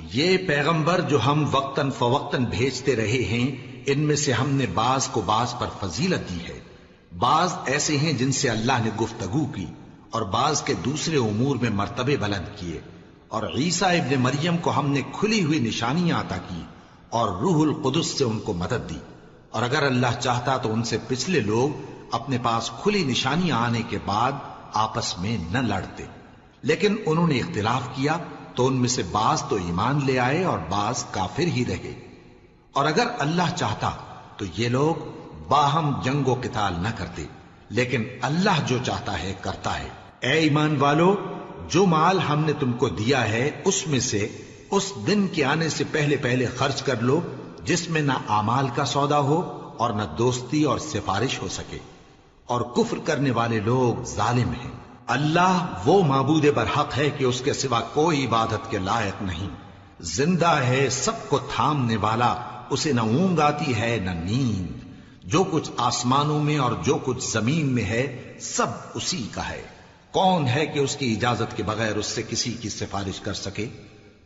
یہ پیغمبر جو ہم وقتاً فوقتاً بھیجتے رہے ہیں، ان میں سے ہم نے بعض کو بعض پر فضیلت دی ہے۔ بعض ایسے ہیں جن سے اللہ نے گفتگو کی، اور بعض کے دوسرے امور میں مرتبے بلند کیے۔ اور عیسیٰ ابن مریم کو ہم نے کھلی ہوئی نشانیاں عطا کی اور روح القدس سے ان کو مدد دی۔ اور اگر اللہ چاہتا تو ان سے پچھلے لوگ اپنے پاس کھلی نشانیاں آنے کے بعد آپس میں نہ لڑتے، لیکن انہوں نے اختلاف کیا تو ان میں سے بعض تو ایمان لے آئے اور بعض کافر ہی رہے۔ اور اگر اللہ چاہتا تو یہ لوگ باہم جنگ و قتال نہ کرتے، لیکن اللہ جو چاہتا ہے کرتا ہے۔ اے ایمان والو، جو مال ہم نے تم کو دیا ہے اس میں سے اس دن کے آنے سے پہلے پہلے خرچ کر لو جس میں نہ اعمال کا سودا ہو اور نہ دوستی اور سفارش ہو سکے، اور کفر کرنے والے لوگ ظالم ہیں۔ اللہ وہ معبود برحق ہے کہ اس کے سوا کوئی عبادت کے لائق نہیں، زندہ ہے، سب کو تھامنے والا، اسے نہ اونگ آتی ہے نہ نیند۔ جو کچھ آسمانوں میں اور جو کچھ زمین میں ہے سب اسی کا ہے۔ کون ہے کہ اس کی اجازت کے بغیر اس سے کسی کی سفارش کر سکے؟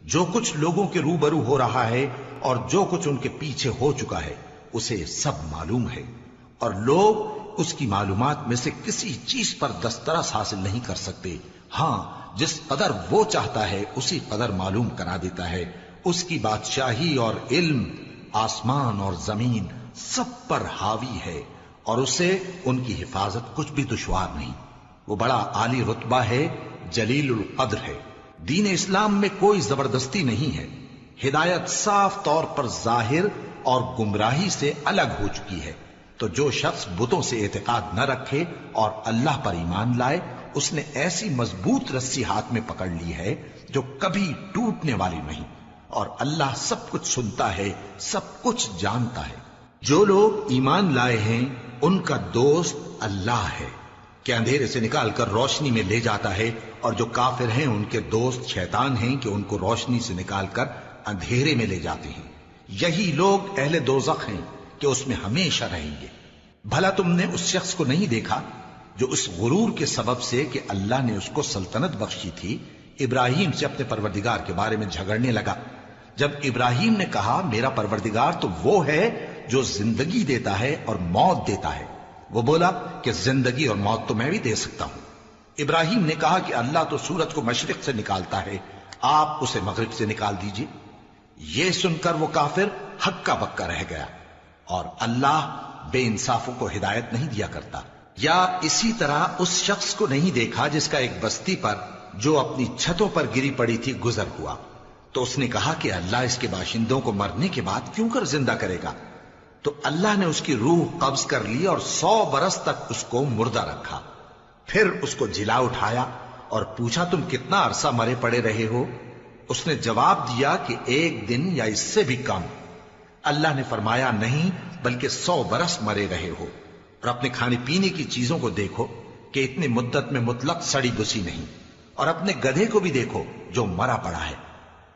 جو کچھ لوگوں کے روبرو ہو رہا ہے اور جو کچھ ان کے پیچھے ہو چکا ہے اسے سب معلوم ہے، اور لوگ اس کی معلومات میں سے کسی چیز پر دسترس حاصل نہیں کر سکتے۔ ہاں، جس قدر وہ چاہتا ہے اسی قدر معلوم کرا دیتا ہے۔ اس کی بادشاہی اور علم آسمان اور زمین سب پر حاوی ہے، اور اسے ان کی حفاظت کچھ بھی دشوار نہیں۔ وہ بڑا عالی رتبہ ہے، جلیل القدر ہے۔ دین اسلام میں کوئی زبردستی نہیں ہے۔ ہدایت صاف طور پر ظاہر اور گمراہی سے الگ ہو چکی ہے۔ تو جو شخص بتوں سے اعتقاد نہ رکھے اور اللہ پر ایمان لائے، اس نے ایسی مضبوط رسی ہاتھ میں پکڑ لی ہے جو کبھی ٹوٹنے والی نہیں، اور اللہ سب کچھ سنتا ہے، سب کچھ جانتا ہے۔ جو لوگ ایمان لائے ہیں ان کا دوست اللہ ہے کہ اندھیرے سے نکال کر روشنی میں لے جاتا ہے، اور جو کافر ہیں ان کے دوست شیطان ہیں کہ ان کو روشنی سے نکال کر اندھیرے میں لے جاتے ہیں۔ یہی لوگ اہل دوزخ ہیں کہ اس میں ہمیشہ رہیں گے۔ بھلا تم نے اس شخص کو نہیں دیکھا جو اس غرور کے سبب سے کہ اللہ نے اس کو سلطنت بخشی تھی، ابراہیم سے اپنے پروردگار کے بارے میں جھگڑنے لگا؟ جب ابراہیم نے کہا میرا پروردگار تو وہ ہے جو زندگی دیتا ہے اور موت دیتا ہے، وہ بولا کہ زندگی اور موت تو میں بھی دے سکتا ہوں۔ ابراہیم نے کہا کہ اللہ تو سورج کو مشرق سے نکالتا ہے، آپ اسے مغرب سے نکال دیجئے۔ یہ سن کر وہ کافر ہکا بکا رہ گیا، اور اللہ بے انصافوں کو ہدایت نہیں دیا کرتا۔ یا اسی طرح اس شخص کو نہیں دیکھا جس کا ایک بستی پر جو اپنی چھتوں پر گری پڑی تھی گزر ہوا، تو اس نے کہا کہ اللہ اس کے باشندوں کو مرنے کے بعد کیوں کر زندہ کرے گا؟ تو اللہ نے اس کی روح قبض کر لی اور 100 برس تک اس کو مردہ رکھا۔ پھر اس کو جلا اٹھایا اور پوچھا تم کتنا عرصہ مرے پڑے رہے ہو؟ اس نے جواب دیا کہ 1 دن یا اس سے بھی کم۔ اللہ نے فرمایا نہیں، بلکہ 100 برس مرے رہے ہو، اور اپنے کھانے پینے کی چیزوں کو دیکھو کہ اتنی مدت میں مطلق سڑی گسی نہیں، اور اپنے گدھے کو بھی دیکھو جو مرا پڑا ہے۔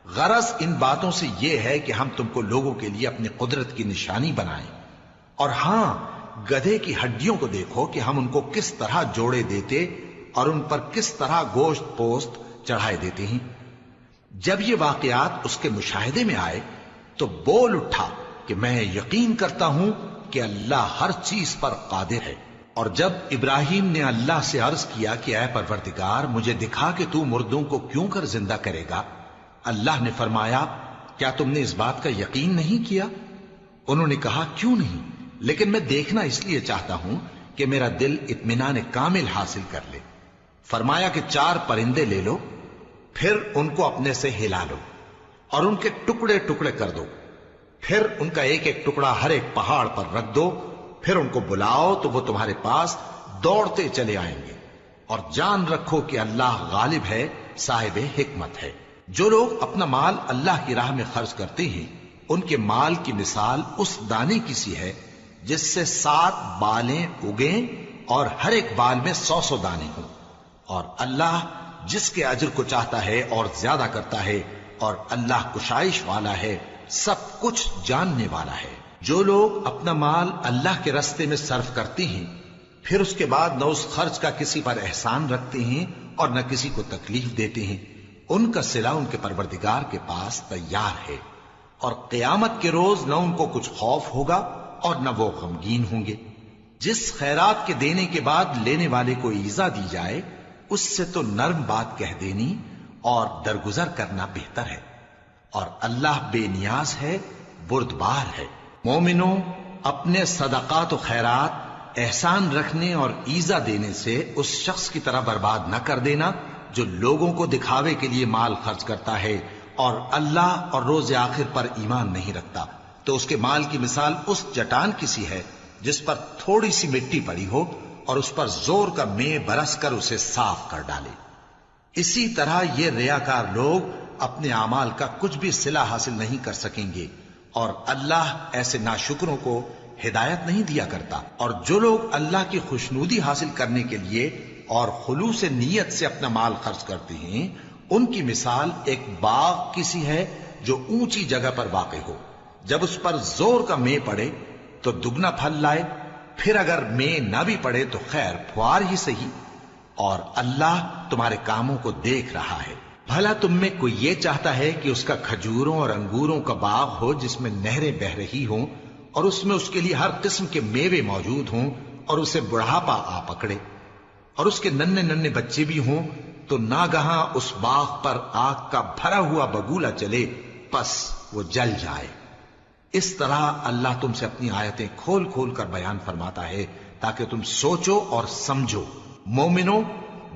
غرض ان باتوں سے یہ ہے کہ ہم تم کو لوگوں کے لیے اپنی قدرت کی نشانی بنائیں۔ اور ہاں، گدھے کی ہڈیوں کو دیکھو کہ ہم ان کو کس طرح جوڑے دیتے اور ان پر کس طرح گوشت پوست چڑھائے دیتے ہیں۔ جب یہ واقعات اس کے مشاہدے میں آئے تو بول اٹھا کہ میں یقین کرتا ہوں کہ اللہ ہر چیز پر قادر ہے۔ اور جب ابراہیم نے اللہ سے عرض کیا کہ اے پروردگار مجھے دکھا کہ تو مردوں کو کیوں کر زندہ کرے گا، اللہ نے فرمایا کیا تم نے اس بات کا یقین نہیں کیا؟ انہوں نے کہا کیوں نہیں، لیکن میں دیکھنا اس لیے چاہتا ہوں کہ میرا دل اطمینان کامل حاصل کر لے۔ فرمایا کہ 4 پرندے لے لو، پھر ان کو اپنے سے ہلا لو اور ان کے ٹکڑے ٹکڑے کر دو، پھر ان کا ایک ایک ٹکڑا ہر ایک پہاڑ پر رکھ دو، پھر ان کو بلاؤ تو وہ تمہارے پاس دوڑتے چلے آئیں گے، اور جان رکھو کہ اللہ غالب ہے، صاحب حکمت ہے۔ جو لوگ اپنا مال اللہ کی راہ میں خرچ کرتے ہیں ان کے مال کی مثال اس دانے کی سی ہے جس سے 7 بالیں اگیں اور ہر ایک بال میں 100 دانے ہوں، اور اللہ جس کے اجر کو چاہتا ہے اور زیادہ کرتا ہے، اور اللہ کشائش والا ہے، سب کچھ جاننے والا ہے۔ جو لوگ اپنا مال اللہ کے راستے میں صرف کرتے ہیں پھر اس کے بعد نہ اس خرچ کا کسی پر احسان رکھتے ہیں اور نہ کسی کو تکلیف دیتے ہیں، ان کا صلہ ان کے پروردگار کے پاس تیار ہے، اور قیامت کے روز نہ ان کو کچھ خوف ہوگا اور نہ وہ غمگین ہوں گے۔ جس خیرات کے دینے کے بعد لینے والے کو ایذا دی جائے، اس سے تو نرم بات کہہ دینی اور درگزر کرنا بہتر ہے، اور اللہ بے نیاز ہے، بردبار ہے۔ مومنوں، اپنے صدقات و خیرات احسان رکھنے اور ایذا دینے سے اس شخص کی طرح برباد نہ کر دینا جو لوگوں کو دکھاوے کے لیے مال خرچ کرتا ہے اور اللہ اور روز آخر پر ایمان نہیں رکھتا، تو اس کے مال کی مثال اس چٹان کی سی ہے جس پر تھوڑی سی مٹی پڑی ہو اور اس پر زور کا مے برس کر اسے صاف کر ڈالے۔ اسی طرح یہ ریاکار لوگ اپنے اعمال کا کچھ بھی صلہ حاصل نہیں کر سکیں گے، اور اللہ ایسے ناشکروں کو ہدایت نہیں دیا کرتا۔ اور جو لوگ اللہ کی خوشنودی حاصل کرنے کے لیے اور خلوص نیت سے اپنا مال خرچ کرتے ہیں، ان کی مثال ایک باغ کی سی ہے جو اونچی جگہ پر واقع ہو، جب اس پر زور کا مے پڑے تو دگنا پھل لائے، پھر اگر مے نہ بھی پڑے تو خیر پھوار ہی صحیح، اور اللہ تمہارے کاموں کو دیکھ رہا ہے۔ بھلا تم میں کوئی یہ چاہتا ہے کہ اس کا کھجوروں اور انگوروں کا باغ ہو جس میں نہریں بہ رہی ہوں اور اس میں اس کے لیے ہر قسم کے میوے موجود ہوں، اور اسے بڑھاپا آ پکڑے اور اس کے ننھے ننھے بچے بھی ہوں، تو ناگہاں اس باغ پر آگ کا بھرا ہوا بگولا چلے، پس وہ جل جائے۔ اس طرح اللہ تم سے اپنی آیتیں کھول کھول کر بیان فرماتا ہے تاکہ تم سوچو اور سمجھو۔ مومنو،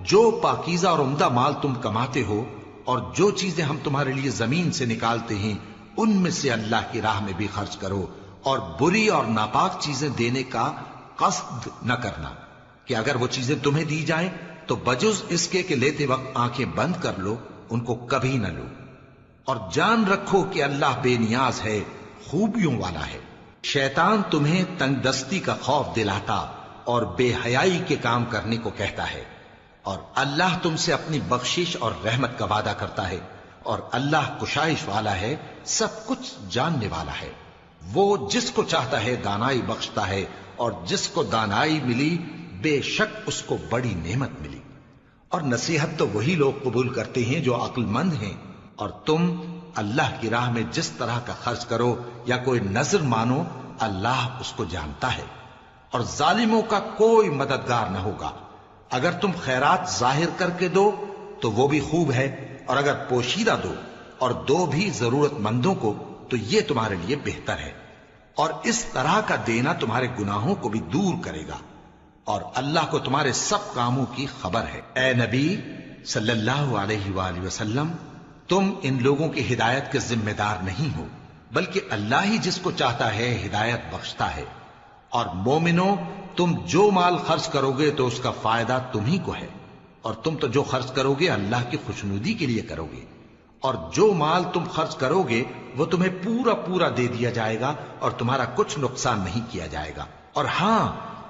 جو پاکیزہ اور عمدہ مال تم کماتے ہو اور جو چیزیں ہم تمہارے لیے زمین سے نکالتے ہیں، ان میں سے اللہ کی راہ میں بھی خرچ کرو، اور بری اور ناپاک چیزیں دینے کا قصد نہ کرنا کہ اگر وہ چیزیں تمہیں دی جائیں تو بجز اس کے کہ لیتے وقت آنکھیں بند کر لو، ان کو کبھی نہ لو، اور جان رکھو کہ اللہ بے نیاز ہے، خوبیوں والا ہے۔ شیطان تمہیں تنگ دستی کا خوف دلاتا اور بے حیائی کے کام کرنے کو کہتا ہے، اور اللہ تم سے اپنی بخشش اور رحمت کا وعدہ کرتا ہے، اور اللہ کشائش والا ہے، سب کچھ جاننے والا ہے۔ وہ جس کو چاہتا ہے دانائی بخشتا ہے، اور جس کو دانائی ملی بے شک اس کو بڑی نعمت ملی۔ اور نصیحت تو وہی لوگ قبول کرتے ہیں جو عقل مند ہیں، اور تم اللہ کی راہ میں جس طرح کا خرچ کرو یا کوئی نذر مانو، اللہ اس کو جانتا ہے، اور ظالموں کا کوئی مددگار نہ ہوگا۔ اگر تم خیرات ظاہر کر کے دو تو وہ بھی خوب ہے، اور اگر پوشیدہ دو اور دو بھی ضرورت مندوں کو تو یہ تمہارے لیے بہتر ہے، اور اس طرح کا دینا تمہارے گناہوں کو بھی دور کرے گا، اور اللہ کو تمہارے سب کاموں کی خبر ہے۔ اے نبی صلی اللہ علیہ وآلہ وسلم، تم ان لوگوں کی ہدایت کے ذمہ دار نہیں ہو، بلکہ اللہ ہی جس کو چاہتا ہے ہدایت بخشتا ہے۔ اور مومنوں، تم جو مال خرچ کرو گے تو اس کا فائدہ تمہیں کو ہے، اور تم تو جو خرچ کرو گے اللہ کی خوشنودی کے لیے کرو گے، اور جو مال تم خرچ کرو گے وہ تمہیں پورا پورا دے دیا جائے گا اور تمہارا کچھ نقصان نہیں کیا جائے گا۔ اور ہاں،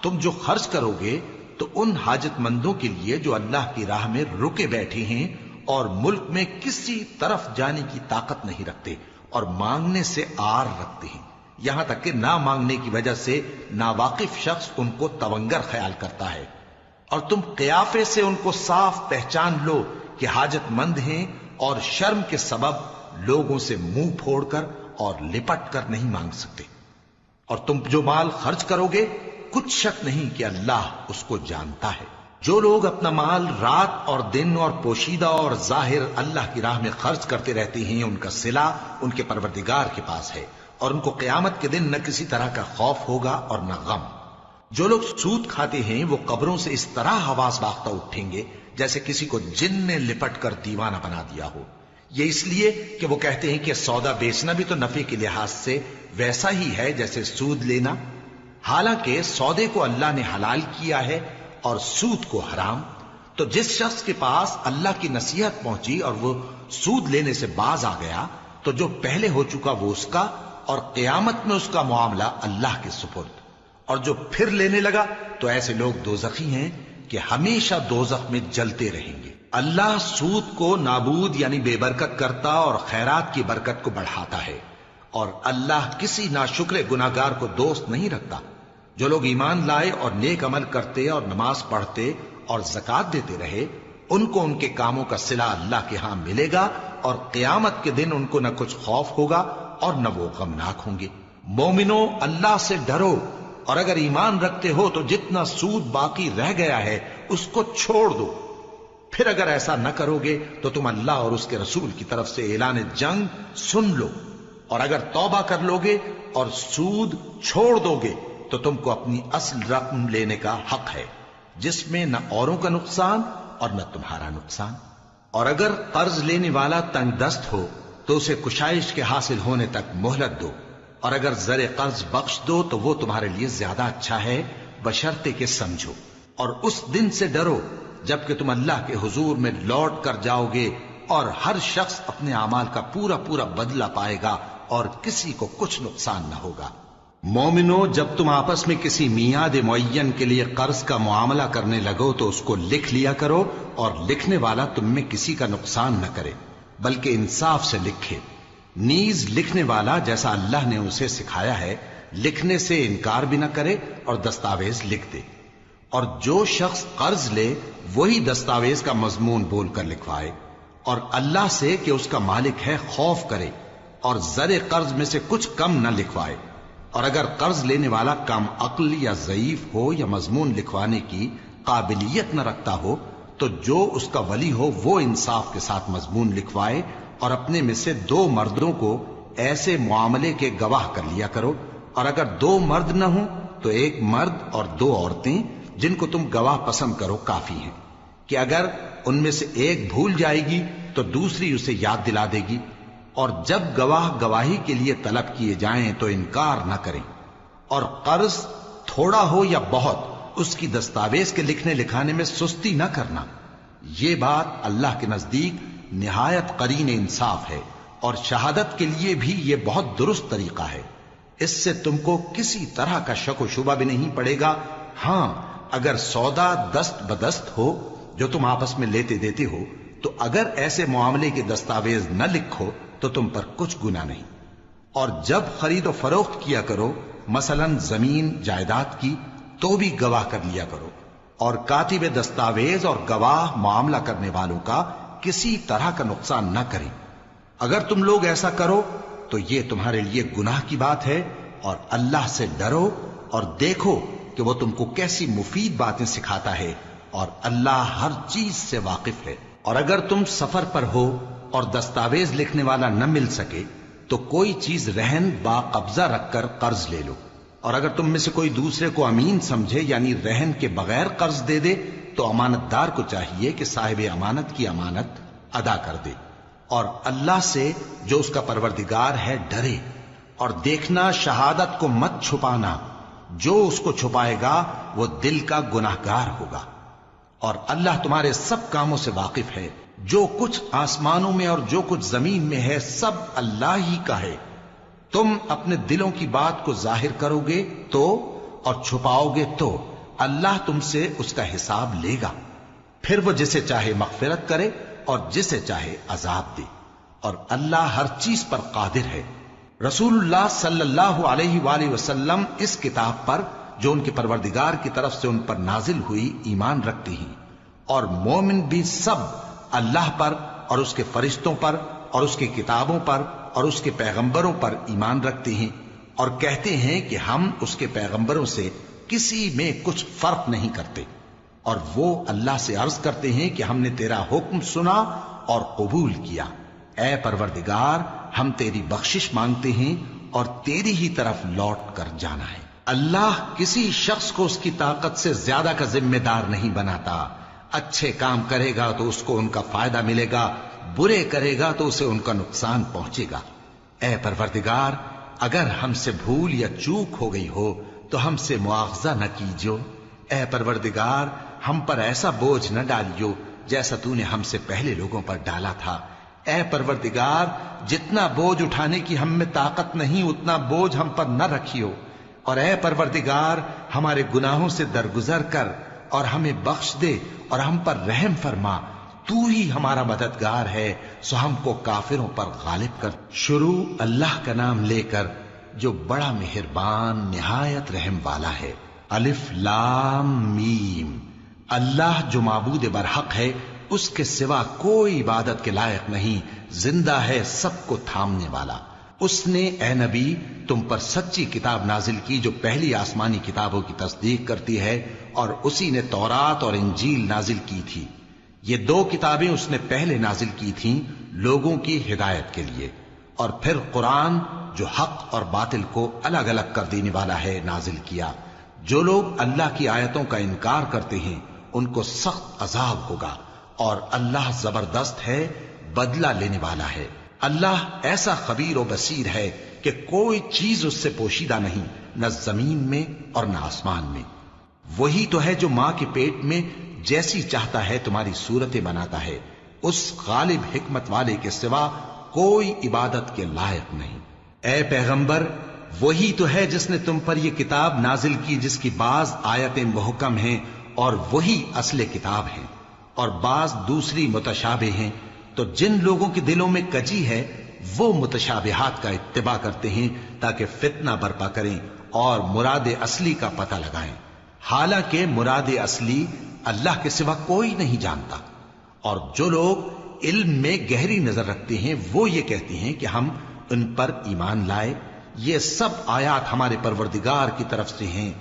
تم جو خرچ کرو گے تو ان حاجت مندوں کے لیے جو اللہ کی راہ میں رکے بیٹھے ہیں اور ملک میں کسی طرف جانے کی طاقت نہیں رکھتے اور مانگنے سے آر رکھتے ہیں، یہاں تک کہ نہ مانگنے کی وجہ سے ناواقف شخص ان کو تونگر خیال کرتا ہے، اور تم قیافے سے ان کو صاف پہچان لو کہ حاجت مند ہیں، اور شرم کے سبب لوگوں سے منہ پھوڑ کر اور لپٹ کر نہیں مانگ سکتے۔ اور تم جو مال خرچ کرو گے کچھ شک نہیں کہ اللہ اس کو جانتا ہے۔ جو لوگ اپنا مال رات اور دن اور پوشیدہ اور ظاہر اللہ کی راہ میں خرچ کرتے رہتے ہیں، ان کا صلہ ان کے پروردگار کے پاس ہے، اور ان کو قیامت کے دن نہ کسی طرح کا خوف ہوگا اور نہ غم۔ جو لوگ سود کھاتے ہیں وہ قبروں سے اس طرح حواس باختہ اٹھیں گے جیسے کسی کو جن نے لپٹ کر دیوانہ بنا دیا ہو، یہ اس لیے کہ وہ کہتے ہیں کہ سودا بیچنا بھی تو نفع کے لحاظ سے ویسا ہی ہے جیسے سود لینا، حالانکہ سودے کو اللہ نے حلال کیا ہے اور سود کو حرام۔ تو جس شخص کے پاس اللہ کی نصیحت پہنچی اور وہ سود لینے سے باز آ گیا تو جو پہلے ہو چکا وہ اس کا، اور قیامت میں اس کا معاملہ اللہ کے سپرد۔ اور جو پھر لینے لگا تو ایسے لوگ دوزخی ہیں کہ ہمیشہ دوزخ میں جلتے رہیں گے۔ اللہ سود کو نابود یعنی بے برکت کرتا اور خیرات کی برکت کو بڑھاتا ہے، اور اللہ کسی ناشکر گناہگار کو دوست نہیں رکھتا۔ جو لوگ ایمان لائے اور نیک عمل کرتے اور نماز پڑھتے اور زکات دیتے رہے، ان کو ان کے کاموں کا صلہ اللہ کے ہاں ملے گا، اور قیامت کے دن ان کو نہ کچھ خوف ہوگا اور نہ وہ غمناک ہوں گے۔ مومنو، اللہ سے ڈرو، اور اگر ایمان رکھتے ہو تو جتنا سود باقی رہ گیا ہے اس کو چھوڑ دو۔ پھر اگر ایسا نہ کرو گے تو تم اللہ اور اس کے رسول کی طرف سے اعلان جنگ سن لو، اور اگر توبہ کر لو گے اور سود چھوڑ دو گے تو تم کو اپنی اصل رقم لینے کا حق ہے، جس میں نہ اوروں کا نقصان اور نہ تمہارا نقصان۔ اور اگر قرض لینے والا تنگ دست ہو تو اسے کشائش کے حاصل ہونے تک مہلت دو، اور اگر زر قرض بخش دو تو وہ تمہارے لیے زیادہ اچھا ہے، بشرطے کہ سمجھو۔ اور اس دن سے ڈرو جبکہ تم اللہ کے حضور میں لوٹ کر جاؤ گے، اور ہر شخص اپنے اعمال کا پورا پورا بدلہ پائے گا، اور کسی کو کچھ نقصان نہ ہوگا۔ مومنو، جب تم آپس میں کسی میعاد معین کے لیے قرض کا معاملہ کرنے لگو تو اس کو لکھ لیا کرو، اور لکھنے والا تم میں کسی کا نقصان نہ کرے بلکہ انصاف سے لکھے۔ نیز لکھنے والا جیسا اللہ نے اسے سکھایا ہے لکھنے سے انکار بھی نہ کرے اور دستاویز لکھ دے۔ اور جو شخص قرض لے وہی دستاویز کا مضمون بول کر لکھوائے، اور اللہ سے کہ اس کا مالک ہے خوف کرے، اور زر قرض میں سے کچھ کم نہ لکھوائے۔ اور اگر قرض لینے والا کم عقل یا ضعیف ہو یا مضمون لکھوانے کی قابلیت نہ رکھتا ہو تو جو اس کا ولی ہو وہ انصاف کے ساتھ مضمون لکھوائے، اور اپنے میں سے 2 مردوں کو ایسے معاملے کے گواہ کر لیا کرو، اور اگر 2 مرد نہ ہوں تو 1 مرد اور 2 عورتیں جن کو تم گواہ پسند کرو کافی ہیں، کہ اگر ان میں سے ایک بھول جائے گی تو دوسری اسے یاد دلا دے گی۔ اور جب گواہ گواہی کے لیے طلب کیے جائیں تو انکار نہ کریں۔ اور قرض تھوڑا ہو یا بہت اس کی دستاویز کے لکھنے لکھانے میں سستی نہ کرنا، یہ بات اللہ کے نزدیک نہایت قرین انصاف ہے، اور شہادت کے لیے بھی یہ بہت درست طریقہ ہے۔ اس سے تم کو کسی طرح کا شک و شبہ بھی نہیں پڑے گا۔ ہاں، اگر سودا دست بدست ہو جو تم آپس میں لیتے دیتے ہو تو اگر ایسے معاملے کے دستاویز نہ لکھو تو تم پر کچھ گناہ نہیں۔ اور جب خرید و فروخت کیا کرو، مثلا زمین جائیداد کی، تو بھی گواہ کر لیا کرو، اور کاتب دستاویز اور گواہ معاملہ کرنے والوں کا کسی طرح کا نقصان نہ کریں۔ اگر تم لوگ ایسا کرو تو یہ تمہارے لیے گناہ کی بات ہے، اور اللہ سے ڈرو اور دیکھو کہ وہ تم کو کیسی مفید باتیں سکھاتا ہے، اور اللہ ہر چیز سے واقف ہے۔ اور اگر تم سفر پر ہو اور دستاویز لکھنے والا نہ مل سکے تو کوئی چیز رہن با قبضہ رکھ کر قرض لے لو، اور اگر تم میں سے کوئی دوسرے کو امین سمجھے یعنی رہن کے بغیر قرض دے دے تو امانت دار کو چاہیے کہ صاحب امانت کی امانت ادا کر دے، اور اللہ سے جو اس کا پروردگار ہے ڈرے، اور دیکھنا شہادت کو مت چھپانا، جو اس کو چھپائے گا وہ دل کا گناہگار ہوگا۔ اور اللہ تمہارے سب کاموں سے واقف ہے، جو کچھ آسمانوں میں اور جو کچھ زمین میں ہے سب اللہ ہی کا ہے۔ تم اپنے دلوں کی بات کو ظاہر کرو گے تو اور چھپاؤ گے تو اللہ تم سے اس کا حساب لے گا، پھر وہ جسے چاہے مغفرت کرے اور جسے چاہے عذاب دے، اور اللہ ہر چیز پر قادر ہے۔ رسول اللہ صلی اللہ علیہ وآلہ وسلم اس کتاب پر جو ان کے پروردگار کی طرف سے ان پر نازل ہوئی ایمان رکھتے ہیں، اور مومن بھی سب اللہ پر اور اس کے فرشتوں پر اور اس کی کتابوں پر اور اس کے پیغمبروں پر ایمان رکھتے ہیں، اور کہتے ہیں کہ ہم اس کے پیغمبروں سے کسی میں کچھ فرق نہیں کرتے، اور وہ اللہ سے عرض کرتے ہیں کہ ہم نے تیرا حکم سنا اور قبول کیا۔ اے پروردگار، ہم تیری بخشش مانگتے ہیں اور تیری ہی طرف لوٹ کر جانا ہے۔ اللہ کسی شخص کو اس کی طاقت سے زیادہ کا ذمہ دار نہیں بناتا۔ اچھے کام کرے گا تو اس کو ان کا فائدہ ملے گا، برے کرے گا تو اسے ان کا نقصان پہنچے گا۔ اے پروردگار، اگر ہم سے بھول یا چوک ہو گئی ہو تو ہم سے مواخذہ نہ کیجو۔ اے پروردگار، ہم پر ایسا بوجھ نہ ڈالیو جیسا تو نے ہم سے پہلے لوگوں پر ڈالا تھا۔ اے پروردگار، جتنا بوجھ اٹھانے کی ہم میں طاقت نہیں اتنا بوجھ ہم پر نہ رکھیو، اور اے پروردگار، ہمارے گناہوں سے درگزر کر اور ہمیں بخش دے اور ہم پر رحم فرما، تو ہی ہمارا مددگار ہے، سو ہم کو کافروں پر غالب کر۔ شروع اللہ کا نام لے کر جو بڑا مہربان نہایت رحم والا ہے۔ الف لام میم۔ اللہ جو معبود برحق ہے اس کے سوا کوئی عبادت کے لائق نہیں، زندہ ہے سب کو تھامنے والا۔ اس نے اے نبی تم پر سچی کتاب نازل کی جو پہلی آسمانی کتابوں کی تصدیق کرتی ہے، اور اسی نے تورات اور انجیل نازل کی تھی۔ یہ دو کتابیں اس نے پہلے نازل کی تھیں لوگوں کی ہدایت کے لیے، اور پھر قرآن جو حق اور باطل کو الگ الگ کر دینے والا ہے نازل کیا۔ جو لوگ اللہ کی آیتوں کا انکار کرتے ہیں ان کو سخت عذاب ہوگا، اور اللہ زبردست ہے، بدلہ لینے والا ہے۔ اللہ ایسا خبیر و بصیر ہے کہ کوئی چیز اس سے پوشیدہ نہیں، نہ زمین میں اور نہ آسمان میں۔ وہی تو ہے جو ماں کے پیٹ میں جیسی چاہتا ہے تمہاری صورتیں بناتا ہے، اس غالب حکمت والے کے سوا کوئی عبادت کے لائق نہیں۔ اے پیغمبر، وہی تو ہے جس نے تم پر یہ کتاب نازل کی جس کی بعض آیتیں محکم ہیں اور وہی اصل کتاب ہیں، اور بعض دوسری متشابہ ہیں۔ تو جن لوگوں کے دلوں میں کجی ہے وہ متشابہات کا اتباع کرتے ہیں تاکہ فتنہ برپا کریں اور مراد اصلی کا پتہ لگائیں، حالانکہ مراد اصلی اللہ کے سوا کوئی نہیں جانتا۔ اور جو لوگ علم میں گہری نظر رکھتے ہیں وہ یہ کہتے ہیں کہ ہم ان پر ایمان لائے، یہ سب آیات ہمارے پروردگار کی طرف سے ہیں،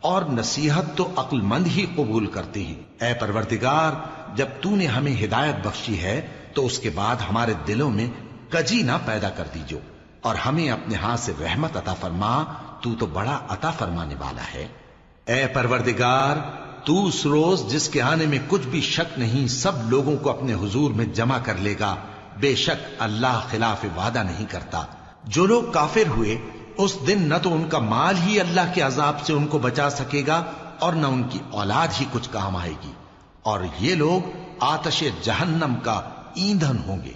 اور نصیحت تو عقل مند ہی قبول کرتے ہیں۔ اے پروردگار، جب تو نے ہمیں ہدایت بخشی ہے تو اس کے بعد ہمارے دلوں میں کجی نہ پیدا کر دیجو، اور ہمیں اپنے ہاتھ سے رحمت عطا فرما، تو بڑا عطا فرمانے والا ہے۔ اے پروردگار، تو اس روز جس کے آنے میں کچھ بھی شک نہیں سب لوگوں کو اپنے حضور میں جمع کر لے گا، بے شک اللہ خلاف وعدہ نہیں کرتا۔ جو لوگ کافر ہوئے اس دن نہ تو ان کا مال ہی اللہ کے عذاب سے ان کو بچا سکے گا اور نہ ان کی اولاد ہی کچھ کام آئے گی، اور یہ لوگ آتش جہنم کا ایندھن ہوں گے۔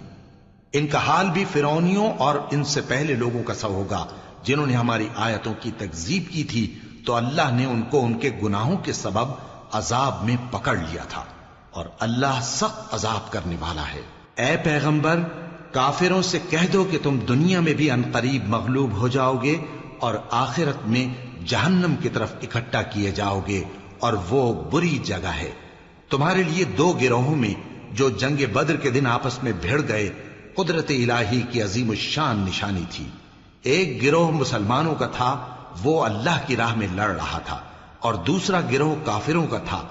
ان کا حال بھی فرعونیوں اور ان سے پہلے لوگوں کا سا ہوگا جنہوں نے ہماری آیتوں کی تکذیب کی تھی، تو اللہ نے ان کو ان کے گناہوں کے سبب عذاب میں پکڑ لیا تھا، اور اللہ سخت عذاب کرنے والا ہے۔ اے پیغمبر، کافروں سے کہہ دو کہ تم دنیا میں بھی عنقریب مغلوب ہو جاؤ گے اور آخرت میں جہنم کی طرف اکٹھا کیے جاؤ گے، اور وہ بری جگہ ہے۔ تمہارے لیے دو گروہوں میں جو جنگ بدر کے دن آپس میں بھڑ گئے قدرت الہی کی عظیم الشان نشانی تھی۔ ایک گروہ مسلمانوں کا تھا، وہ اللہ کی راہ میں لڑ رہا تھا، اور دوسرا گروہ کافروں کا تھا،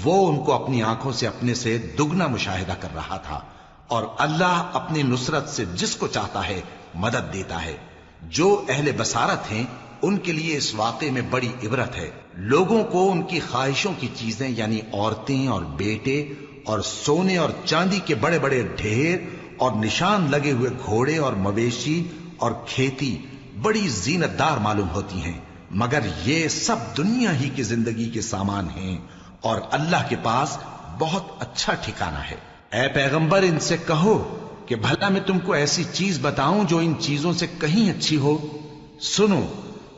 وہ ان کو اپنی آنکھوں سے اپنے سے دگنا مشاہدہ کر رہا تھا۔ اور اللہ اپنی نصرت سے جس کو چاہتا ہے مدد دیتا ہے۔ جو اہل بصارت ہیں ان کے لیے اس واقعے میں بڑی عبرت ہے۔ لوگوں کو ان کی خواہشوں کی چیزیں یعنی عورتیں اور بیٹے اور سونے اور چاندی کے بڑے بڑے ڈھیر اور نشان لگے ہوئے گھوڑے اور مویشی اور کھیتی بڑی زینت دار معلوم ہوتی ہیں، مگر یہ سب دنیا ہی کی زندگی کے سامان ہیں، اور اللہ کے پاس بہت اچھا ٹھکانہ ہے۔ اے پیغمبر، ان سے کہو کہ بھلا میں تم کو ایسی چیز بتاؤں جو ان چیزوں سے کہیں اچھی ہو؟ سنو،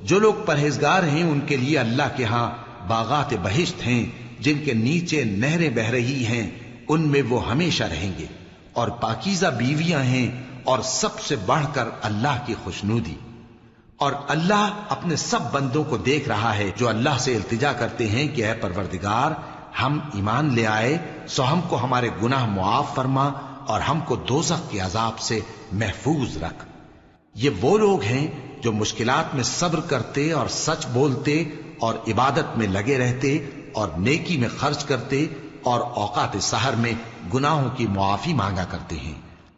جو لوگ پرہیزگار ہیں ان کے لیے اللہ کے ہاں باغات بہشت ہیں جن کے نیچے نہریں بہ رہی ہیں، ان میں وہ ہمیشہ رہیں گے، اور پاکیزہ بیویاں ہیں، اور سب سے بڑھ کر اللہ کی خوشنودی۔ اور اللہ اپنے سب بندوں کو دیکھ رہا ہے جو اللہ سے التجا کرتے ہیں کہ اے پروردگار، ہم ایمان لے آئے سو ہم کو ہمارے گناہ معاف فرما اور ہم کو دوزخ کے عذاب سے محفوظ رکھ۔ یہ وہ لوگ ہیں جو مشکلات میں صبر کرتے اور سچ بولتے اور عبادت میں لگے رہتے اور نیکی میں خرچ کرتے اور اوقات سحر میں گناہوں کی معافی مانگا کرتے ہیں۔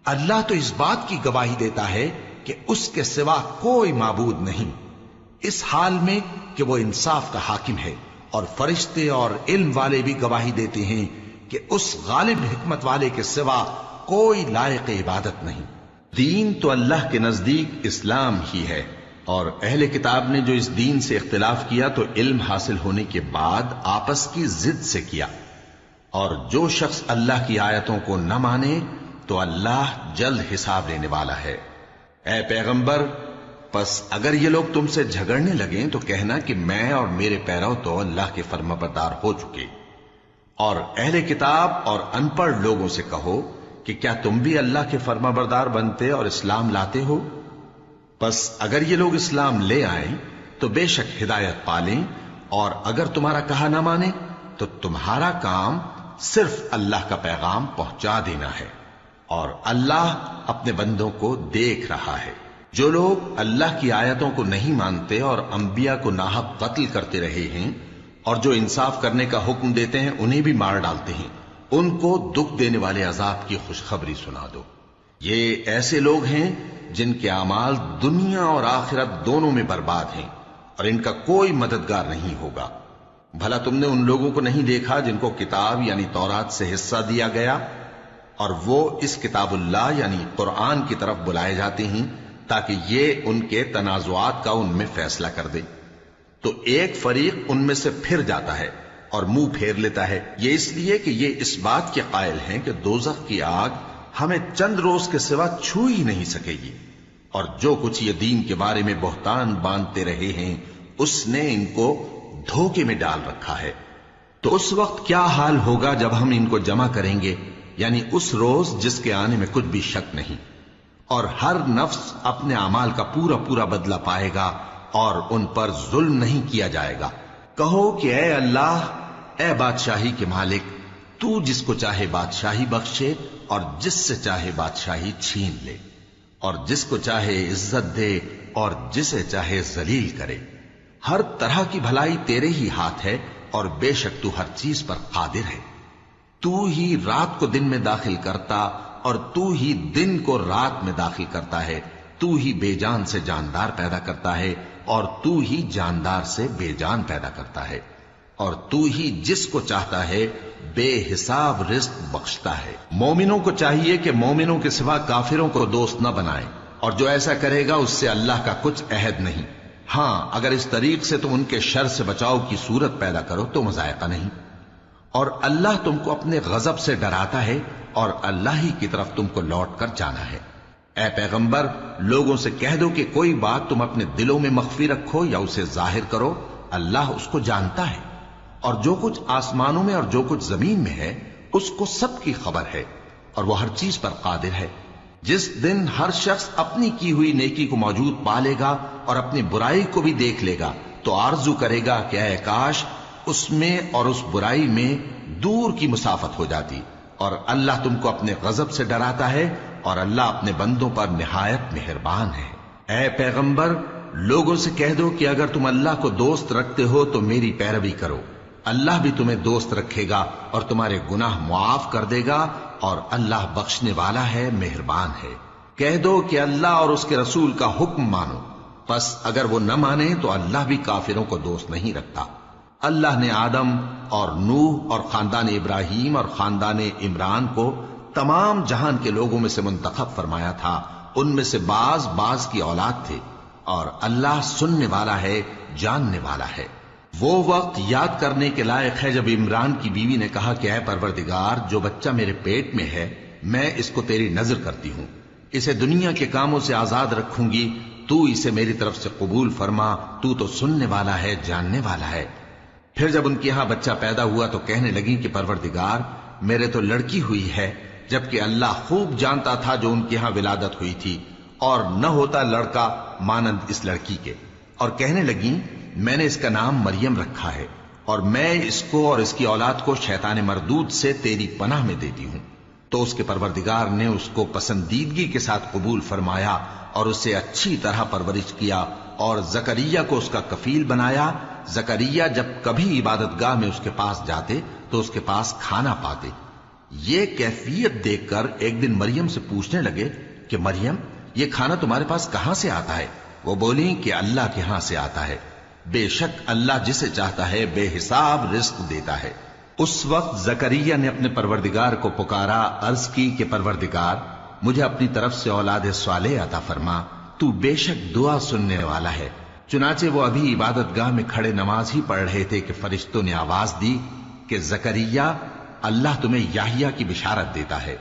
اللہ تو اس بات کی گواہی دیتا ہے کہ اس کے سوا کوئی معبود نہیں، اس حال میں کہ وہ انصاف کا حاکم ہے، اور فرشتے اور علم والے بھی گواہی دیتے ہیں کہ اس غالب حکمت والے کے سوا کوئی لائق عبادت نہیں۔ دین تو اللہ کے نزدیک اسلام ہی ہے، اور اہل کتاب نے جو اس دین سے اختلاف کیا تو علم حاصل ہونے کے بعد آپس کی ضد سے کیا، اور جو شخص اللہ کی آیتوں کو نہ مانے تو اللہ جلد حساب لینے والا ہے۔ اے پیغمبر، پس اگر یہ لوگ تم سے جھگڑنے لگیں تو کہنا کہ میں اور میرے پیرو تو اللہ کے فرمانبردار ہو چکے، اور اہل کتاب اور ان پڑھ لوگوں سے کہو کہ کیا تم بھی اللہ کے فرمانبردار بنتے اور اسلام لاتے ہو؟ پس اگر یہ لوگ اسلام لے آئیں تو بے شک ہدایت پالیں، اور اگر تمہارا کہا نہ مانے تو تمہارا کام صرف اللہ کا پیغام پہنچا دینا ہے، اور اللہ اپنے بندوں کو دیکھ رہا ہے۔ جو لوگ اللہ کی آیتوں کو نہیں مانتے اور انبیاء کو ناحق قتل کرتے رہے ہیں اور جو انصاف کرنے کا حکم دیتے ہیں انہیں بھی مار ڈالتے ہیں، ان کو دکھ دینے والے عذاب کی خوشخبری سنا دو۔ یہ ایسے لوگ ہیں جن کے اعمال دنیا اور آخرت دونوں میں برباد ہیں اور ان کا کوئی مددگار نہیں ہوگا۔ بھلا تم نے ان لوگوں کو نہیں دیکھا جن کو کتاب یعنی تورات سے حصہ دیا گیا اور وہ اس کتاب اللہ یعنی قرآن کی طرف بلائے جاتے ہیں تاکہ یہ ان کے تنازعات کا ان میں فیصلہ کر دے، تو ایک فریق ان میں سے پھر جاتا ہے اور منہ پھیر لیتا ہے، یہ اس لیے کہ یہ اس بات کے قائل ہیں کہ دوزخ کی آگ ہمیں چند روز کے سوا چھو ہی نہیں سکے گی، اور جو کچھ یہ دین کے بارے میں بہتان باندھتے رہے ہیں اس نے ان کو دھوکے میں ڈال رکھا ہے۔ تو اس وقت کیا حال ہوگا جب ہم ان کو جمع کریں گے، یعنی اس روز جس کے آنے میں کچھ بھی شک نہیں، اور ہر نفس اپنے اعمال کا پورا پورا بدلہ پائے گا اور ان پر ظلم نہیں کیا جائے گا۔ کہو کہ اے اللہ، اے بادشاہی کے مالک، تو جس کو چاہے بادشاہی بخشے اور جس سے چاہے بادشاہی چھین لے، اور جس کو چاہے عزت دے اور جسے چاہے ذلیل کرے۔ ہر طرح کی بھلائی تیرے ہی ہاتھ ہے اور بے شک تو ہر چیز پر قادر ہے۔ تو ہی رات کو دن میں داخل کرتا اور تو ہی دن کو رات میں داخل کرتا ہے، تو ہی بے جان سے جاندار پیدا کرتا ہے اور تو ہی جاندار سے بے جان پیدا کرتا ہے، اور تو ہی جس کو چاہتا ہے بے حساب رزق بخشتا ہے۔ مومنوں کو چاہیے کہ مومنوں کے سوا کافروں کو دوست نہ بنائیں، اور جو ایسا کرے گا اس سے اللہ کا کچھ عہد نہیں۔ ہاں اگر اس طریق سے تم ان کے شر سے بچاؤ کی صورت پیدا کرو تو مذائقہ نہیں، اور اللہ تم کو اپنے غضب سے ڈراتا ہے اور اللہ ہی کی طرف تم کو لوٹ کر جانا ہے۔ اے پیغمبر، لوگوں سے کہہ دو کہ کوئی بات تم اپنے دلوں میں مخفی رکھو یا اسے ظاہر کرو، اللہ اس کو جانتا ہے، اور جو کچھ آسمانوں میں اور جو کچھ زمین میں ہے اس کو سب کی خبر ہے، اور وہ ہر چیز پر قادر ہے۔ جس دن ہر شخص اپنی کی ہوئی نیکی کو موجود پا لے گا اور اپنی برائی کو بھی دیکھ لے گا تو آرزو کرے گا کہ اے کاش اس میں اور اس برائی میں دور کی مسافت ہو جاتی، اور اللہ تم کو اپنے غضب سے ڈراتا ہے اور اللہ اپنے بندوں پر نہایت مہربان ہے۔ اے پیغمبر، لوگوں سے کہہ دو کہ اگر تم اللہ کو دوست رکھتے ہو تو میری پیروی کرو، اللہ بھی تمہیں دوست رکھے گا اور تمہارے گناہ معاف کر دے گا، اور اللہ بخشنے والا ہے، مہربان ہے۔ کہہ دو کہ اللہ اور اس کے رسول کا حکم مانو، پس اگر وہ نہ مانے تو اللہ بھی کافروں کو دوست نہیں رکھتا۔ اللہ نے آدم اور نوح اور خاندان ابراہیم اور خاندان عمران کو تمام جہان کے لوگوں میں سے منتخب فرمایا تھا، ان میں سے بعض کی اولاد تھے، اور اللہ سننے والا ہے، جاننے والا ہے۔ وہ وقت یاد کرنے کے لائق ہے جب عمران کی بیوی نے کہا کہ اے پروردگار، جو بچہ میرے پیٹ میں ہے میں اس کو تیری نذر کرتی ہوں، اسے دنیا کے کاموں سے آزاد رکھوں گی، تو اسے میری طرف سے قبول فرما، تو سننے والا ہے، جاننے والا ہے۔ پھر جب ان کے ہاں بچہ پیدا ہوا تو کہنے لگی کہ پروردگار، میرے تو لڑکی ہوئی ہے، جبکہ اللہ خوب جانتا تھا جو ان کے ہاں ولادت ہوئی تھی، اور نہ ہوتا لڑکا مانند اس لڑکی کے۔ اور کہنے لگی میں نے اس کا نام مریم رکھا ہے، اور میں اس کو اور اس کی اولاد کو شیطان مردود سے تیری پناہ میں دیتی ہوں۔ تو اس کے پروردگار نے اس کو پسندیدگی کے ساتھ قبول فرمایا اور اسے اچھی طرح پرورش کیا، اور زکریا کو اس کا کفیل بنایا۔ زکریا جب کبھی عبادت گاہ میں اس کے پاس جاتے تو اس کے پاس کھانا پاتے۔ یہ کیفیت دیکھ کر ایک دن مریم سے پوچھنے لگے کہ مریم، یہ کھانا تمہارے پاس کہاں سے آتا ہے؟ وہ بولی کہ اللہ کے ہاں سے آتا ہے، بے شک اللہ جسے چاہتا ہے بے حساب رزق دیتا ہے۔ اس وقت زکریا نے اپنے پروردگار کو پکارا، عرض کی کہ پروردگار، مجھے اپنی طرف سے اولاد صالح عطا فرما، تو بے شک دعا سننے والا ہے۔ چنانچہ وہ ابھی عبادت گاہ میں کھڑے نماز ہی پڑھ رہے تھے کہ فرشتوں نے آواز دی کہ زکریا، اللہ تمہیں یحییٰ کی بشارت دیتا ہے،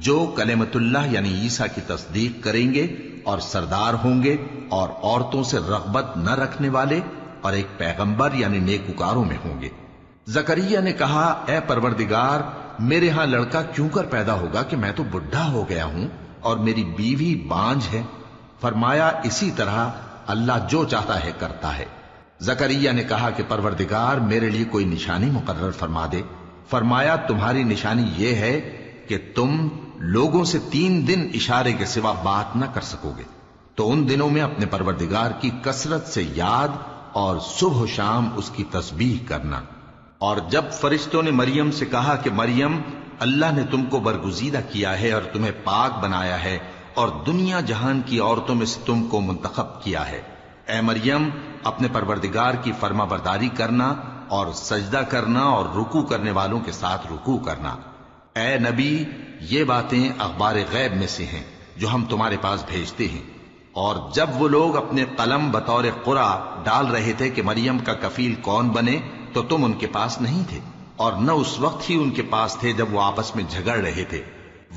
جو کلمۃ اللہ یعنی عیسیٰ کی تصدیق کریں گے اور سردار ہوں گے اور عورتوں سے رغبت نہ رکھنے والے، اور ایک پیغمبر یعنی نیکوکاروں میں ہوں گے۔ زکریا نے کہا، اے پروردگار، میرے ہاں لڑکا کیوں کر پیدا ہوگا کہ میں تو بڈھا ہو گیا ہوں اور میری بیوی بانجھ ہے؟ فرمایا، اسی طرح اللہ جو چاہتا ہے کرتا ہے۔ زکریا نے کہا کہ پروردگار، میرے لیے کوئی نشانی مقرر فرما دے۔ فرمایا تمہاری نشانی یہ ہے کہ تم لوگوں سے 3 دن اشارے کے سوا بات نہ کر سکو گے، تو ان دنوں میں اپنے پروردگار کی کثرت سے یاد اور صبح و شام اس کی تسبیح کرنا۔ اور جب فرشتوں نے مریم سے کہا کہ مریم، اللہ نے تم کو برگزیدہ کیا ہے اور تمہیں پاک بنایا ہے اور دنیا جہان کی عورتوں میں سے تم کو منتخب کیا ہے، اے مریم اپنے پروردگار کی فرما برداری کرنا اور سجدہ کرنا اور رکوع کرنے والوں کے ساتھ رکوع کرنا۔ اے نبی، یہ باتیں اخبار غیب میں سے ہیں جو ہم تمہارے پاس بھیجتے ہیں۔ اور جب وہ لوگ اپنے قلم بطور قرعہ ڈال رہے تھے کہ مریم کا کفیل کون بنے، تو تم ان کے پاس نہیں تھے، اور نہ اس وقت ہی ان کے پاس تھے جب وہ آپس میں جھگڑ رہے تھے۔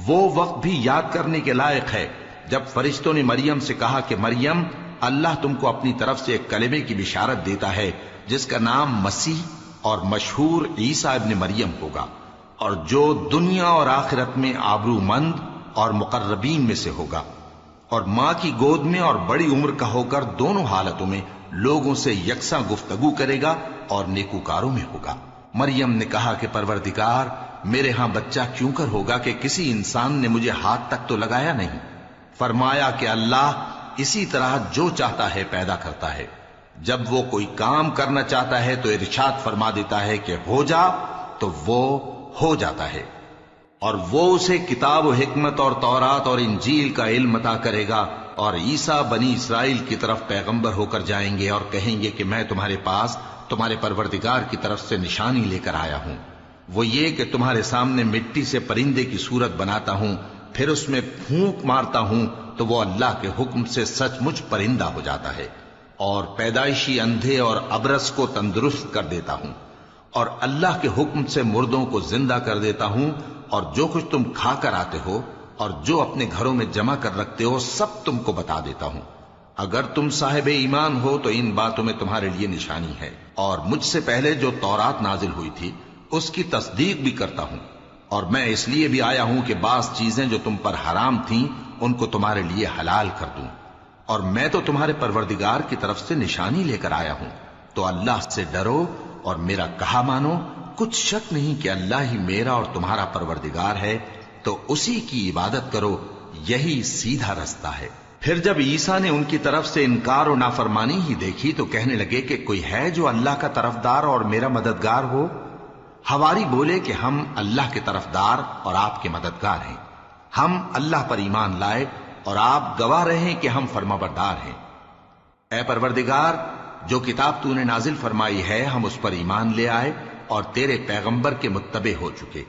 وہ وقت بھی یاد کرنے کے لائق ہے جب فرشتوں نے مریم سے کہا کہ مریم، اللہ تم کو اپنی طرف سے ایک کلمے کی بشارت دیتا ہے جس کا نام مسیح اور مشہور عیسیٰ ابن مریم ہوگا، اور جو دنیا اور آخرت میں آبرو مند اور مقربین میں سے ہوگا، اور ماں کی گود میں اور بڑی عمر کا ہو کر دونوں حالتوں میں لوگوں سے یکساں گفتگو کرے گا اور نیکوکاروں میں ہوگا۔ مریم نے کہا کہ پروردگار، میرے ہاں بچہ کیوں کر ہوگا کہ کسی انسان نے مجھے ہاتھ تک تو لگایا نہیں۔ فرمایا کہ اللہ اسی طرح جو چاہتا ہے پیدا کرتا ہے، جب وہ کوئی کام کرنا چاہتا ہے تو ارشاد فرما دیتا ہے کہ ہو جا، تو وہ ہو جاتا ہے۔ اور وہ اسے کتاب و حکمت اور تورات اور انجیل کا علم عطا کرے گا، اور عیسیٰ بنی اسرائیل کی طرف پیغمبر ہو کر جائیں گے اور کہیں گے کہ میں تمہارے پاس تمہارے پروردگار کی طرف سے نشانی لے کر آیا ہوں، وہ یہ کہ تمہارے سامنے مٹی سے پرندے کی صورت بناتا ہوں، پھر اس میں پھونک مارتا ہوں تو وہ اللہ کے حکم سے سچ مچ پرندہ ہو جاتا ہے، اور پیدائشی اندھے اور ابرص کو تندرست کر دیتا ہوں، اور اللہ کے حکم سے مردوں کو زندہ کر دیتا ہوں، اور جو کچھ تم کھا کر آتے ہو اور جو اپنے گھروں میں جمع کر رکھتے ہو سب تم کو بتا دیتا ہوں۔ اگر تم صاحب ایمان ہو تو ان باتوں میں تمہارے لیے نشانی ہے، اور مجھ سے پہلے جو تورات نازل ہوئی تھی اس کی تصدیق بھی کرتا ہوں، اور میں اس لیے بھی آیا ہوں کہ بعض چیزیں جو تم پر حرام تھیں ان کو تمہارے لیے حلال کر دوں، اور میں تو تمہارے پروردگار کی طرف سے نشانی لے کر آیا ہوں، تو اللہ سے ڈرو اور میرا کہا مانو۔ کچھ شک نہیں کہ اللہ ہی میرا اور تمہارا پروردگار ہے، تو اسی کی عبادت کرو، یہی سیدھا رستہ ہے۔ پھر جب عیسیٰ نے ان کی طرف سے انکار و نافرمانی ہی دیکھی تو کہنے لگے کہ کوئی ہے جو اللہ کا طرفدار اور میرا مددگار ہو؟ حواری بولے کہ ہم اللہ کے طرفدار اور آپ کے مددگار ہیں، ہم اللہ پر ایمان لائے اور آپ گواہ رہیں کہ ہم فرمانبردار ہیں۔ اے پروردگار، جو کتاب تو نے نازل فرمائی ہے ہم اس پر ایمان لے آئے اور تیرے پیغمبر کے متبع ہو چکے،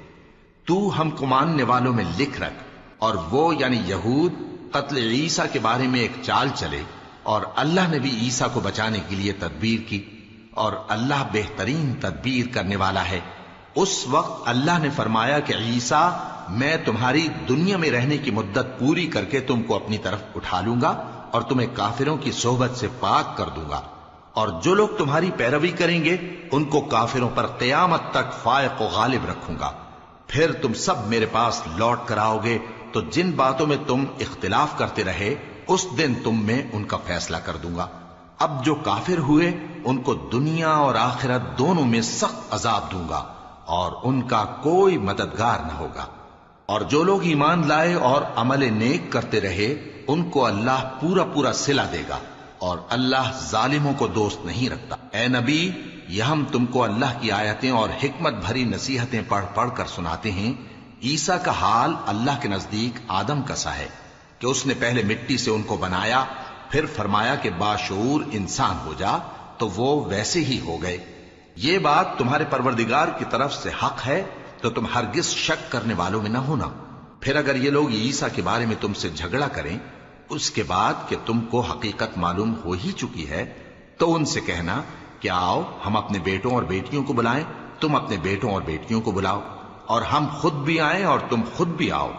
تو ہم کو ماننے والوں میں لکھ رکھ۔ اور وہ یعنی یہود قتل عیسیٰ کے بارے میں ایک چال چلے، اور اللہ نے بھی عیسیٰ کو بچانے کے لیے تدبیر کی، اور اللہ بہترین تدبیر کرنے والا ہے۔ اس وقت اللہ نے فرمایا کہ عیسیٰ، میں تمہاری دنیا میں رہنے کی مدت پوری کر کے تم کو اپنی طرف اٹھا لوں گا اور تمہیں کافروں کی صحبت سے پاک کر دوں گا، اور جو لوگ تمہاری پیروی کریں گے ان کو کافروں پر قیامت تک فائق و غالب رکھوں گا۔ پھر تم سب میرے پاس لوٹ کر آؤ گے تو جن باتوں میں تم اختلاف کرتے رہے اس دن تم میں ان کا فیصلہ کر دوں گا۔ اب جو کافر ہوئے ان کو دنیا اور آخرت دونوں میں سخت عذاب دوں گا، اور ان کا کوئی مددگار نہ ہوگا۔ اور جو لوگ ایمان لائے اور عمل نیک کرتے رہے ان کو اللہ پورا پورا صلہ دے گا، اور اللہ ظالموں کو دوست نہیں رکھتا۔ اے نبی، یہ ہم تم کو اللہ کی آیتیں اور حکمت بھری نصیحتیں پڑھ پڑھ کر سناتے ہیں۔ عیسیٰ کا حال اللہ کے نزدیک آدم کا سا ہے کہ اس نے پہلے مٹی سے ان کو بنایا، پھر فرمایا کہ باشعور انسان ہو جا، تو وہ ویسے ہی ہو گئے۔ یہ بات تمہارے پروردگار کی طرف سے حق ہے، تو تم ہرگز شک کرنے والوں میں نہ ہونا۔ پھر اگر یہ لوگ عیسیٰ کے بارے میں تم سے جھگڑا کریں اس کے بعد کہ تم کو حقیقت معلوم ہو ہی چکی ہے، تو ان سے کہنا کہ آؤ ہم اپنے بیٹوں اور بیٹیوں کو بلائیں، تم اپنے بیٹوں اور بیٹیوں کو بلاؤ، اور ہم خود بھی آئیں اور تم خود بھی آؤ،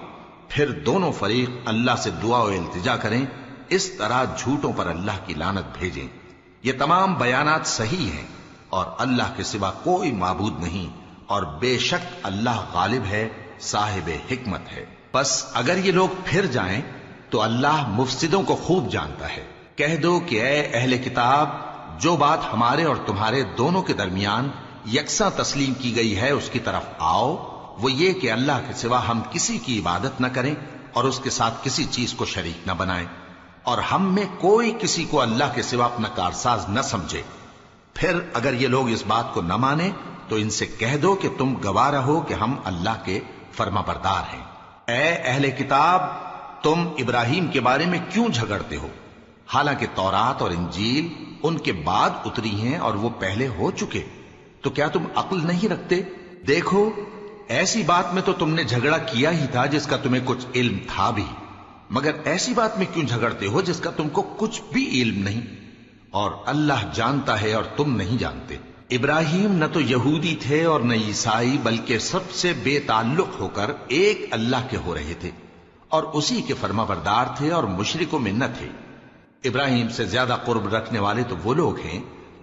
پھر دونوں فریق اللہ سے دعا و التجا کریں، اس طرح جھوٹوں پر اللہ کی لعنت بھیجیں۔ یہ تمام بیانات صحیح ہیں، اور اللہ کے سوا کوئی معبود نہیں، اور بے شک اللہ غالب ہے، صاحب حکمت ہے۔ بس اگر یہ لوگ پھر جائیں تو اللہ مفسدوں کو خوب جانتا ہے۔ کہہ دو کہ اے اہل کتاب، جو بات ہمارے اور تمہارے دونوں کے درمیان یکساں تسلیم کی گئی ہے اس کی طرف آؤ، وہ یہ کہ اللہ کے سوا ہم کسی کی عبادت نہ کریں اور اس کے ساتھ کسی چیز کو شریک نہ بنائیں، اور ہم میں کوئی کسی کو اللہ کے سوا اپنا کارساز نہ سمجھے۔ پھر اگر یہ لوگ اس بات کو نہ مانیں تو ان سے کہہ دو کہ تم گواہ رہو کہ ہم اللہ کے فرما بردار ہیں۔ اے اہل کتاب، تم ابراہیم کے بارے میں کیوں جھگڑتے ہو؟ حالانکہ تورات اور انجیل ان کے بعد اتری ہیں اور وہ پہلے ہو چکے، تو کیا تم عقل نہیں رکھتے؟ دیکھو، ایسی بات میں تو تم نے جھگڑا کیا ہی تھا جس کا تمہیں کچھ علم تھا بھی، مگر ایسی بات میں کیوں جھگڑتے ہو جس کا تم کو کچھ بھی علم نہیں؟ اور اللہ جانتا ہے اور تم نہیں جانتے۔ ابراہیم نہ تو یہودی تھے اور نہ عیسائی، بلکہ سب سے بے تعلق ہو کر ایک اللہ کے ہو رہے تھے اور اسی کے فرما بردار تھے اور مشرکوں میں نہ تھے۔ ابراہیم سے زیادہ قرب رکھنے والے تو وہ لوگ ہیں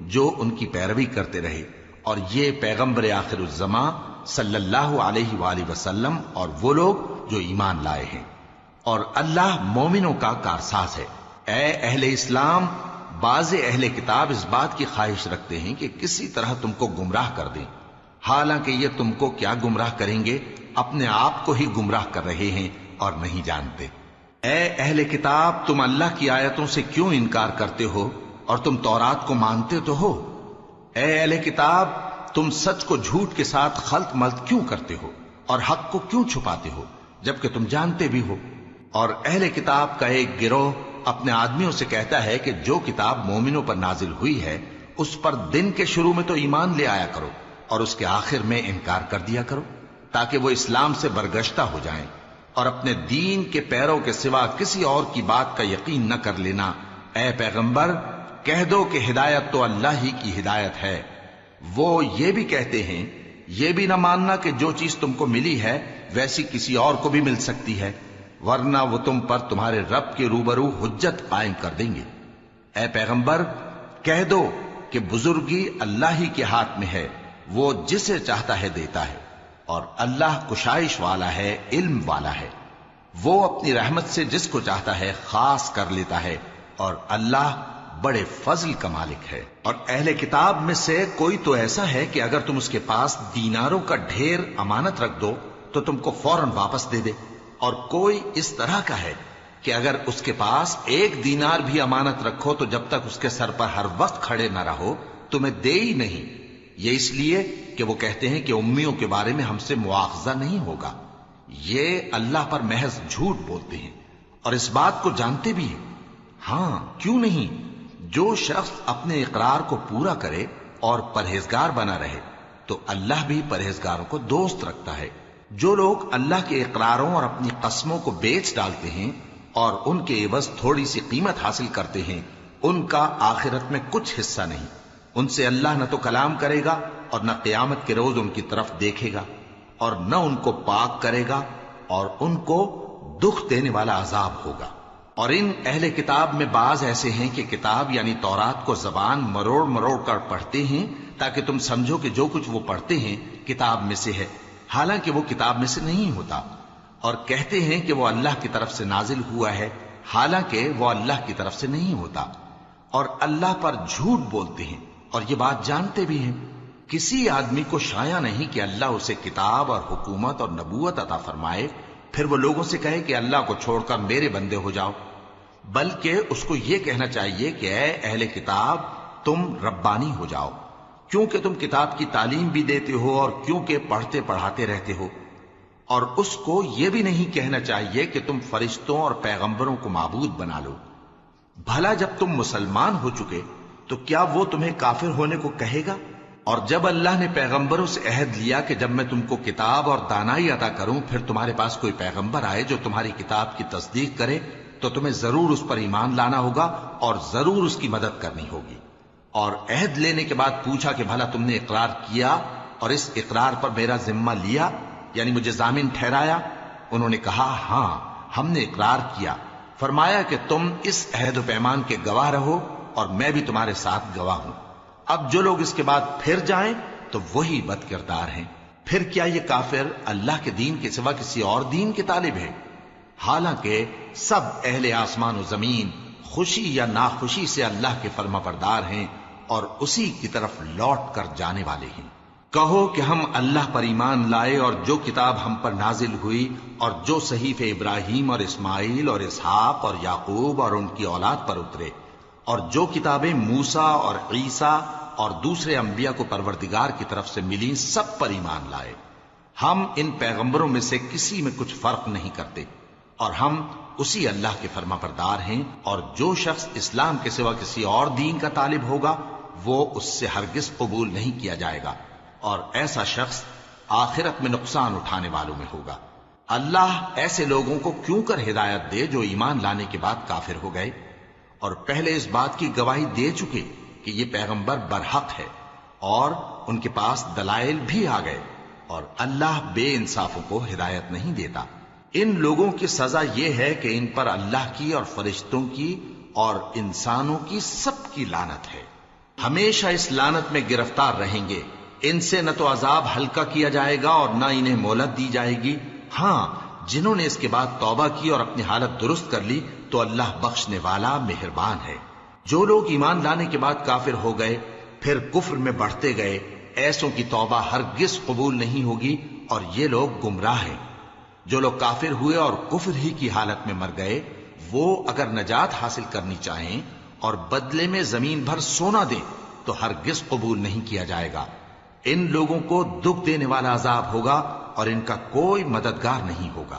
جو ان کی پیروی کرتے رہے، اور یہ پیغمبر آخر الزماں صلی اللہ علیہ وآلہ وسلم اور وہ لوگ جو ایمان لائے ہیں، اور اللہ مومنوں کا کارساز ہے۔ اے اہل اسلام، بعض اہل کتاب اس بات کی خواہش رکھتے ہیں کہ کسی طرح تم کو گمراہ کر دیں، حالانکہ یہ تم کو کیا گمراہ کریں گے، اپنے آپ کو ہی گمراہ کر رہے ہیں اور نہیں جانتے۔ اے اہل کتاب، تم اللہ کی آیتوں سے کیوں انکار کرتے ہو اور تم تورات کو مانتے تو ہو؟ اے اہل کتاب، تم سچ کو جھوٹ کے ساتھ خلط ملط کیوں کرتے ہو اور حق کو کیوں چھپاتے ہو جبکہ تم جانتے بھی ہو؟ اور اہل کتاب کا ایک گروہ اپنے آدمیوں سے کہتا ہے کہ جو کتاب مومنوں پر نازل ہوئی ہے اس پر دن کے شروع میں تو ایمان لے آیا کرو اور اس کے آخر میں انکار کر دیا کرو، تاکہ وہ اسلام سے برگشتہ ہو جائیں، اور اپنے دین کے پیروں کے سوا کسی اور کی بات کا یقین نہ کر لینا۔ اے پیغمبر، کہہ دو کہ ہدایت تو اللہ ہی کی ہدایت ہے۔ وہ یہ بھی کہتے ہیں، یہ بھی نہ ماننا کہ جو چیز تم کو ملی ہے ویسی کسی اور کو بھی مل سکتی ہے، ورنہ وہ تم پر تمہارے رب کے روبرو حجت قائم کر دیں گے۔ اے پیغمبر، کہہ دو کہ بزرگی اللہ ہی کے ہاتھ میں ہے، وہ جسے چاہتا ہے دیتا ہے، اور اللہ کشائش والا ہے، علم والا ہے، وہ اپنی رحمت سے جس کو چاہتا ہے خاص کر لیتا ہے، اور اللہ بڑے فضل کا مالک ہے۔ اور اہل کتاب میں سے کوئی تو ایسا ہے کہ اگر تم اس کے پاس دیناروں کا ڈھیر امانت رکھ دو تو تم کو فوراً واپس دے دے، اور کوئی اس طرح کا ہے کہ اگر اس کے پاس ایک دینار بھی امانت رکھو تو جب تک اس کے سر پر ہر وقت کھڑے نہ رہو تمہیں دے ہی نہیں، یہ اس لیے کہ وہ کہتے ہیں کہ امیوں کے بارے میں ہم سے مواخذہ نہیں ہوگا۔ یہ اللہ پر محض جھوٹ بولتے ہیں اور اس بات کو جانتے بھی ہیں۔ ہاں، کیوں نہیں، جو شخص اپنے اقرار کو پورا کرے اور پرہیزگار بنا رہے تو اللہ بھی پرہیزگاروں کو دوست رکھتا ہے۔ جو لوگ اللہ کے اقراروں اور اپنی قسموں کو بیچ ڈالتے ہیں اور ان کے عوض تھوڑی سی قیمت حاصل کرتے ہیں، ان کا آخرت میں کچھ حصہ نہیں۔ ان سے اللہ نہ تو کلام کرے گا اور نہ قیامت کے روز ان کی طرف دیکھے گا، اور نہ ان کو پاک کرے گا، اور ان کو دکھ دینے والا عذاب ہوگا۔ اور ان اہل کتاب میں بعض ایسے ہیں کہ کتاب یعنی تورات کو زبان مروڑ مروڑ کر پڑھتے ہیں تاکہ تم سمجھو کہ جو کچھ وہ پڑھتے ہیں کتاب میں سے ہے، حالانکہ وہ کتاب میں سے نہیں ہوتا، اور کہتے ہیں کہ وہ اللہ کی طرف سے نازل ہوا ہے، حالانکہ وہ اللہ کی طرف سے نہیں ہوتا، اور اللہ پر جھوٹ بولتے ہیں اور یہ بات جانتے بھی ہیں۔ کسی آدمی کو شایع نہیں کہ اللہ اسے کتاب اور حکومت اور نبوت عطا فرمائے پھر وہ لوگوں سے کہے کہ اللہ کو چھوڑ کر میرے بندے ہو جاؤ، بلکہ اس کو یہ کہنا چاہیے کہ اے اہل کتاب، تم ربانی ہو جاؤ، کیونکہ تم کتاب کی تعلیم بھی دیتے ہو اور کیونکہ پڑھتے پڑھاتے رہتے ہو۔ اور اس کو یہ بھی نہیں کہنا چاہیے کہ تم فرشتوں اور پیغمبروں کو معبود بنا لو۔ بھلا جب تم مسلمان ہو چکے تو کیا وہ تمہیں کافر ہونے کو کہے گا؟ اور جب اللہ نے پیغمبروں سے عہد لیا کہ جب میں تم کو کتاب اور دانائی عطا کروں پھر تمہارے پاس کوئی پیغمبر آئے جو تمہاری کتاب کی تصدیق کرے تو تمہیں ضرور اس پر ایمان لانا ہوگا اور ضرور اس کی مدد کرنی ہوگی۔ اور عہد لینے کے بعد پوچھا کہ بھلا تم نے اقرار کیا اور اس اقرار پر میرا ذمہ لیا، یعنی مجھے ضامن ٹھہرایا؟ انہوں نے کہا ہاں، ہم نے اقرار کیا۔ فرمایا کہ تم اس عہد و پیمان کے گواہ رہو اور میں بھی تمہارے ساتھ گواہ ہوں۔ اب جو لوگ اس کے بعد پھر جائیں تو وہی بد کردار ہیں۔ پھر کیا یہ کافر اللہ کے دین کے سوا کسی اور دین کے طالب ہے؟ حالانکہ سب اہل آسمان و زمین خوشی یا ناخوشی سے اللہ کے فرما بردار ہیں اور اسی کی طرف لوٹ کر جانے والے ہیں۔ کہو کہ ہم اللہ پر ایمان لائے اور جو کتاب ہم پر نازل ہوئی اور جو صحیفے ابراہیم اور اسماعیل اور اسحاق اور یعقوب اور ان کی اولاد پر اترے اور جو کتابیں موسیٰ اور عیسیٰ اور دوسرے انبیاء کو پروردگار کی طرف سے ملی سب پر ایمان لائے. ہم ان پیغمبروں میں سے کسی میں کچھ فرق نہیں کرتے اور ہم اسی اللہ کے فرما بردار ہیں. اور جو شخص اسلام کے سوا کسی اور دین کا طالب ہوگا وہ اس سے ہرگز قبول نہیں کیا جائے گا اور ایسا شخص آخرت میں نقصان اٹھانے والوں میں ہوگا. اللہ ایسے لوگوں کو کیوں کر ہدایت دے جو ایمان لانے کے بعد کافر ہو گئے اور پہلے اس بات کی گواہی دے چکے کہ یہ پیغمبر برحق ہے اور ان کے پاس دلائل بھی آ گئے، اور اللہ بے انصافوں کو ہدایت نہیں دیتا. ان لوگوں کی سزا یہ ہے کہ ان پر اللہ کی اور فرشتوں کی اور انسانوں کی سب کی لعنت ہے. ہمیشہ اس لعنت میں گرفتار رہیں گے. ان سے نہ تو عذاب ہلکا کیا جائے گا اور نہ انہیں مہلت دی جائے گی. ہاں، جنہوں نے اس کے بعد توبہ کی اور اپنی حالت درست کر لی تو اللہ بخشنے والا مہربان ہے. جو لوگ ایمان لانے کے بعد کافر ہو گئے پھر کفر میں بڑھتے گئے، ایسوں کی توبہ ہرگز قبول نہیں ہوگی اور یہ لوگ گمراہ ہیں. جو لوگ کافر ہوئے اور کفر ہی کی حالت میں مر گئے وہ اگر نجات حاصل کرنی چاہیں اور بدلے میں زمین بھر سونا دیں تو ہرگز قبول نہیں کیا جائے گا. ان لوگوں کو دکھ دینے والا عذاب ہوگا اور ان کا کوئی مددگار نہیں ہوگا.